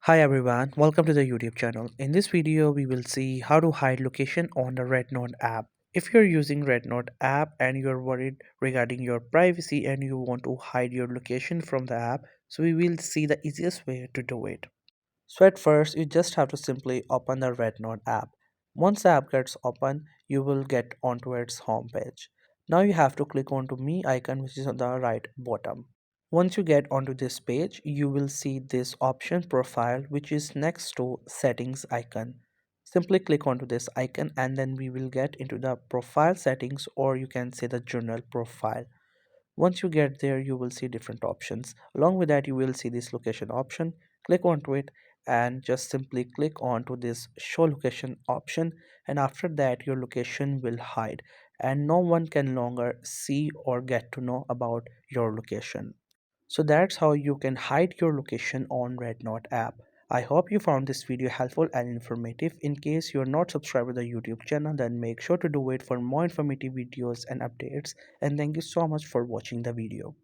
Hi everyone, welcome to the YouTube channel. In this video, we will see how to hide location on the Rednote app. If you're using Rednote app and you're worried regarding your privacy and you want to hide your location from the app, so we will see the easiest way to do it. So at first, you just have to simply open the Rednote app. Once the app gets open, you will get onto its home page. Now you have to click onto me icon which is on the right bottom. Once you get onto this page, you will see this option profile which is next to settings icon. Simply click onto this icon and then we will get into the profile settings, or you can say the journal profile. Once you get there, you will see different options. Along with that, you will see this location option. Click onto it and just simply click onto this show location option, and after that your location will hide and no one can longer see or get to know about your location. So that's how you can hide your location on Rednote app. I hope you found this video helpful and informative. In case you're not subscribed to the YouTube channel, then make sure to do it for more informative videos and updates. And thank you so much for watching the video.